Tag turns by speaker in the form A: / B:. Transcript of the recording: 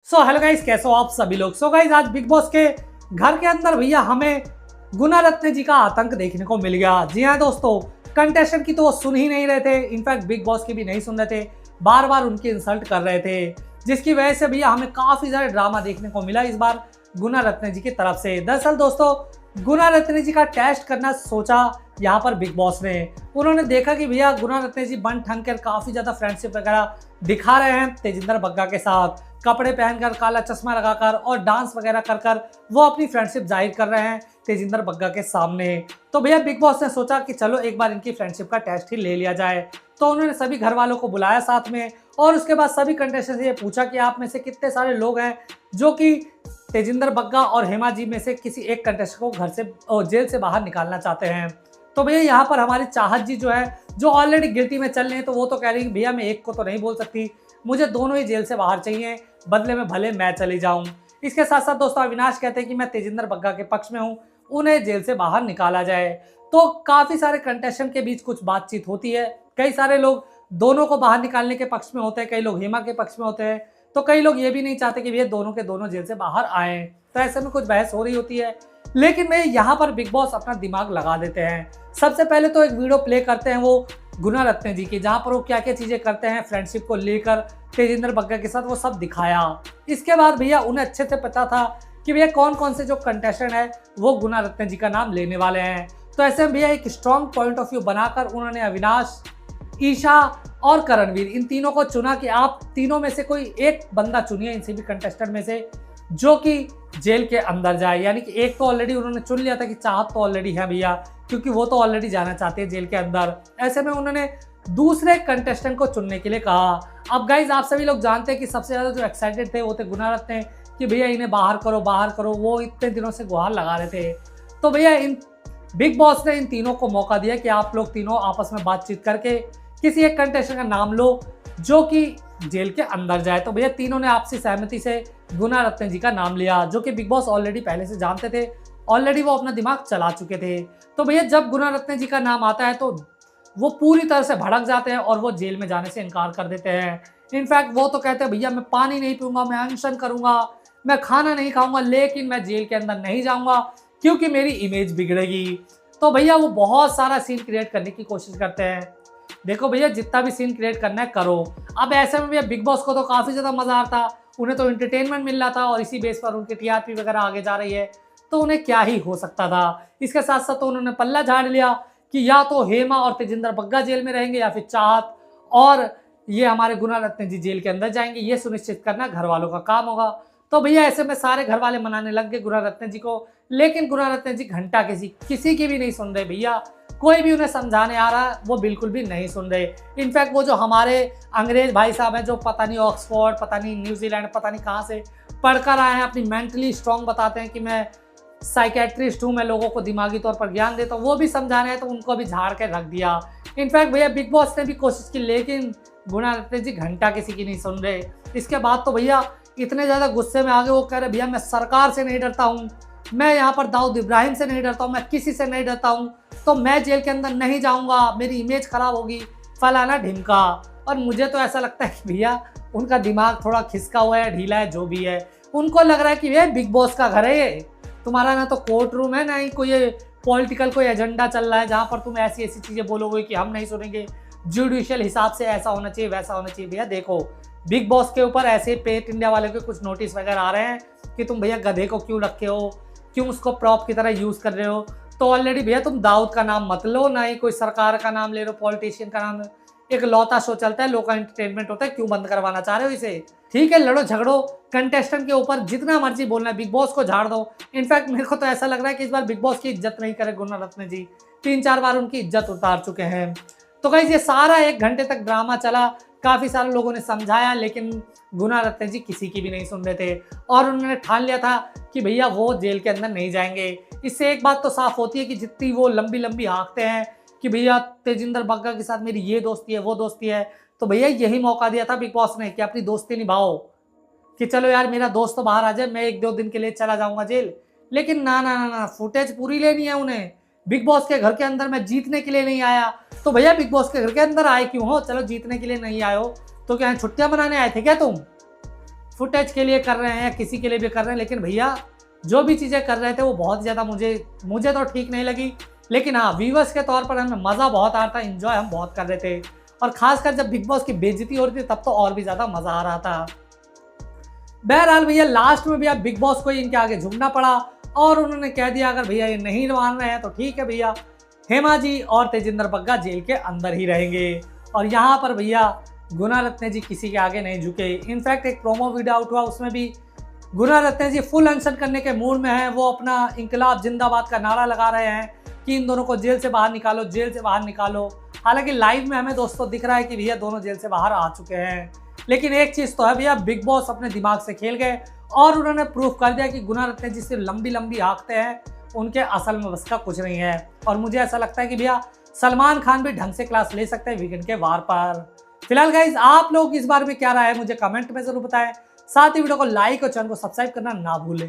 A: So hello guys, कैसे हो आप सभी लोग। सो गाइस, आज बिग बॉस के घर के अंदर भैया हमें गुना रत्ने जी का आतंक देखने को मिल गया। जी हाँ दोस्तों, कंटेस्टेंट की तो वो सुन ही नहीं रहे थे, इनफैक्ट बिग बॉस की भी नहीं सुन रहे थे, बार बार उनकी इंसल्ट कर रहे थे, जिसकी वजह से भैया हमें काफी सारे ड्रामा देखने को मिला इस बार गुना रत्ने जी की तरफ से। दरअसल दोस्तों, गुना रत्ने जी का टेस्ट करना सोचा यहाँ पर बिग बॉस ने। उन्होंने देखा कि भैया गुना रत्ने जी बन ठन कर काफी ज्यादा फ्रेंडशिप वगैरह दिखा रहे हैं तेजिंदर बग्गा के साथ, कपड़े पहनकर, काला चश्मा लगाकर और डांस वगैरह कर कर वो अपनी फ्रेंडशिप जाहिर कर रहे हैं तेजिंदर बग्गा के सामने। तो भैया बिग बॉस ने सोचा कि चलो एक बार इनकी फ्रेंडशिप का टेस्ट ही ले लिया जाए। तो उन्होंने सभी घर वालों को बुलाया साथ में और उसके बाद सभी कंटेस्टेंट से ये पूछा कि आप में से कितने सारे लोग हैं जो कि तेजिंदर बग्गा और हेमा जी में से किसी एक कंटेस्टेंट को घर से जेल से बाहर निकालना चाहते हैं। तो भैया यहाँ पर हमारी चाहत जी जो है, जो ऑलरेडी गिल्टी में चल रहे हैं, तो वो तो कह रही है भैया मैं एक को तो नहीं बोल सकती, मुझे दोनों ही जेल से बाहर चाहिए, बदले में भले मैं चली जाऊं। इसके साथ साथ दोस्तों अविनाश कहते हैं कि मैं तेजिंदर बग्गा के पक्ष में हूं, उन्हें जेल से बाहर निकाला जाए। तो काफी सारे कंटेस्टेंट के बीच कुछ बातचीत होती है, कई सारे लोग दोनों को बाहर निकालने के पक्ष में होते हैं, कई लोग हेमा के पक्ष में होते हैं, तो कई लोग ये भी नहीं चाहते कि भैया दोनों के दोनों जेल से बाहर आए। तो ऐसे में कुछ बहस हो रही होती है, लेकिन मैं यहाँ पर बिग बॉस अपना दिमाग लगा देते हैं। सबसे पहले तो एक वीडियो प्ले करते हैं वो गुना रत्ने जी की, जहाँ पर वो क्या क्या चीजें करते हैं फ्रेंडशिप को लेकर तेजिंदर बग्गा के साथ, वो सब दिखाया। इसके बाद भैया उन्हें अच्छे से पता था कि भैया कौन कौन से जो कंटेस्टेंट है वो गुना रत्ने जी का नाम लेने वाले हैं। तो ऐसे में भैया एक स्ट्रॉन्ग पॉइंट ऑफ व्यू बनाकर उन्होंने अविनाश, ईशा और करणवीर, इन तीनों को चुना कि आप तीनों में से कोई एक बंदा चुनिए इन सभी कंटेस्टेंट में से जो कि जेल के अंदर जाए। यानी कि एक तो ऑलरेडी उन्होंने चुन लिया था कि चाहत तो ऑलरेडी है भैया, क्योंकि वो तो ऑलरेडी जाना चाहते हैं जेल के अंदर। ऐसे में उन्होंने दूसरे कंटेस्टेंट को चुनने के लिए कहा। अब गाइज आप सभी लोग जानते हैं कि सबसे ज्यादा जो एक्साइटेड थे वो थे गुना रत्ने कि भैया इन्हें बाहर करो बाहर करो, वो इतने दिनों से गुहार लगा रहे थे। तो भैया इन बिग बॉस ने इन तीनों को मौका दिया कि आप लोग तीनों आपस में बातचीत करके किसी एक कंटेस्टेंट का नाम लो जो कि जेल के अंदर जाए। तो भैया तीनों ने आपसी सहमति से गुना रत्ने जी का नाम लिया, जो कि बिग बॉस ऑलरेडी पहले से जानते थे, ऑलरेडी वो अपना दिमाग चला चुके थे। तो भैया जब गुना रत्ने जी का नाम आता है तो वो पूरी तरह से भड़क जाते हैं और वो जेल में जाने से इनकार कर देते हैं। इनफैक्ट वो तो कहते हैं भैया मैं पानी नहीं पीऊंगा, मैं अनशन करूंगा, मैं खाना नहीं खाऊंगा, लेकिन मैं जेल के अंदर नहीं जाऊंगा क्योंकि मेरी इमेज बिगड़ेगी। तो भैया वो बहुत सारा सीन क्रिएट करने की कोशिश करते हैं। देखो भैया जितना भी सीन क्रिएट करना है करो। अब ऐसे में भैया बिग बॉस को तो काफी ज्यादा मजा आता, उन्हें तो एंटरटेनमेंट मिल रहा था और इसी बेस पर उनकी टीआरपी वगैरह आगे जा रही है, तो उन्हें क्या ही हो सकता था। इसके साथ साथ तो उन्होंने पल्ला झाड़ लिया कि या तो हेमा और तेजिंदर बग्गा जेल में रहेंगे या फिर चाहत और ये हमारे गुना रत्ने जी जेल के अंदर जाएंगे। ये सुनिश्चित करना घर वालों का काम होगा। तो भैया ऐसे में सारे घर वाले मनाने लग गए गुना रत्ने जी को, लेकिन गुना रत्ने जी घंटा किसी की भी नहीं सुन रहे भैया। कोई भी उन्हें समझाने आ रहा है वो बिल्कुल भी नहीं सुन रहे। इनफैक्ट वो जो हमारे अंग्रेज भाई साहब हैं, जो पता नहीं ऑक्सफोर्ड, पता नहीं न्यूजीलैंड, पता नहीं कहाँ से पढ़कर आए हैं, अपनी मेंटली स्ट्रांग बताते हैं कि मैं साइकेट्रिस्ट हूँ, मैं लोगों को दिमागी तौर पर ज्ञान देता हूँ, वो भी समझाने हैं तो उनको भी झाड़ के रख दिया। इनफैक्ट भैया बिग बॉस ने भी कोशिश की, लेकिन गुना रत्ने जी घंटा किसी की नहीं सुन रहे। इसके बाद तो भैया इतने ज़्यादा गुस्से में आ गए, वो कह रहे भैया मैं सरकार से नहीं डरता हूँ, मैं यहाँ पर दाऊद इब्राहिम से नहीं डरता हूँ, मैं किसी से नहीं डरता हूँ, तो मैं जेल के अंदर नहीं जाऊँगा, मेरी इमेज खराब होगी, फलाना ढिमका। और मुझे तो ऐसा लगता है कि भैया उनका दिमाग थोड़ा खिसका हुआ है, ढीला है, जो भी है। उनको लग रहा है कि ये बिग बॉस का घर है, ये तुम्हारा ना तो कोर्ट रूम है, ना ही कोई ये पॉलिटिकल कोई एजेंडा चल रहा है जहाँ पर तुम ऐसी ऐसी चीज़ें बोलोगे कि हम नहीं सुनेंगे, जुडिशियल हिसाब से ऐसा होना चाहिए, वैसा होना चाहिए। भैया देखो बिग बॉस के ऊपर ऐसे पेट इंडिया वाले के कुछ नोटिस वगैरह आ रहे हैं कि तुम भैया गधे को क्यों रखे हो, क्यों उसको प्रॉप की तरह यूज़ कर रहे हो। तो ऑलरेडी भैया तुम दाऊद का नाम मत लो, ना ही कोई सरकार का नाम ले लो, पॉलिटिशियन का नाम। एक लौता शो चलता है, लोका एंटरटेनमेंट होता है, क्यों बंद करवाना चाह रहे हो इसे। ठीक है लड़ो झगड़ो, कंटेस्टेंट के ऊपर जितना मर्जी बोलना है, बिग बॉस को झाड़ दो। इनफैक्ट मेरे को तो ऐसा लग रहा है कि इस बार बिग बॉस की इज्जत नहीं करे गुना रत्ने जी, 3-4 बार उनकी इज्जत उतार चुके हैं। तो गाइस ये सारा 1 घंटे तक ड्रामा चला, काफ़ी सारे लोगों ने समझाया, लेकिन गुना रत्ने जी किसी की भी नहीं सुन रहे थे और उन्होंने ठान लिया था कि भैया वो जेल के अंदर नहीं जाएंगे। इससे एक बात तो साफ होती है कि जितनी वो लंबी लंबी हाँकते हैं कि भैया तेजिंदर बग्गा के साथ मेरी ये दोस्ती है, वो दोस्ती है, तो भैया यही मौका दिया था बिग बॉस ने कि अपनी दोस्ती निभाओ, कि चलो यार मेरा दोस्त तो बाहर आ जाए, मैं 1-2 दिन के लिए चला जाऊंगा जेल। लेकिन ना ना ना ना, फुटेज पूरी लेनी है उन्हें। बिग बॉस के घर के अंदर मैं जीतने के लिए नहीं आया। तो भैया बिग बॉस के घर के अंदर आए क्यों हो? चलो जीतने के लिए नहीं आए हो तो क्या छुट्टियां मनाने आए थे क्या तुम? फुटेज के लिए कर रहे हैं या किसी के लिए भी कर रहे हैं, लेकिन भैया जो भी चीज़ें कर रहे थे वो बहुत ज़्यादा मुझे तो ठीक नहीं लगी। लेकिन हाँ, व्यूवर्स के तौर पर हमें मज़ा बहुत आ रहा था, इंजॉय हम बहुत कर रहे थे, और खासकर जब बिग बॉस की बेइज्जती हो रही थी तब तो और भी ज़्यादा मज़ा आ रहा था। बहरहाल भैया लास्ट में भैया बिग बॉस को ही इनके आगे झुकना पड़ा और उन्होंने कह दिया अगर भैया ये नहीं मान रहे हैं तो ठीक है भैया, हेमा जी और तेजिंदर बग्गा जेल के अंदर ही रहेंगे। और यहाँ पर भैया गुना रत्ने जी किसी के आगे नहीं झुके। इनफैक्ट एक प्रोमो वीडियो आउट हुआ, उसमें भी गुना रत्ने जी फुल अनशन करने के मूड में हैं। वो अपना इंकलाब जिंदाबाद का नारा लगा रहे हैं कि इन दोनों को जेल से बाहर निकालो, जेल से बाहर निकालो। हालांकि लाइव में हमें दोस्तों दिख रहा है कि भैया दोनों जेल से बाहर आ चुके हैं। लेकिन एक चीज़ तो है भैया, बिग बॉस अपने दिमाग से खेल गए और उन्होंने प्रूफ कर दिया कि गुना रत्ने जी सिर्फ लंबी लंबी हाँकते हैं, उनके असल में बस का कुछ नहीं है। और मुझे ऐसा लगता है कि भैया सलमान खान भी ढंग से क्लास ले सकते हैं वीकेंड के वार पर। फिलहाल गाइज आप लोग इस बारे में क्या राय है मुझे कमेंट में जरूर बताएं। साथ ही वीडियो को लाइक और चैनल को सब्सक्राइब करना ना भूलें।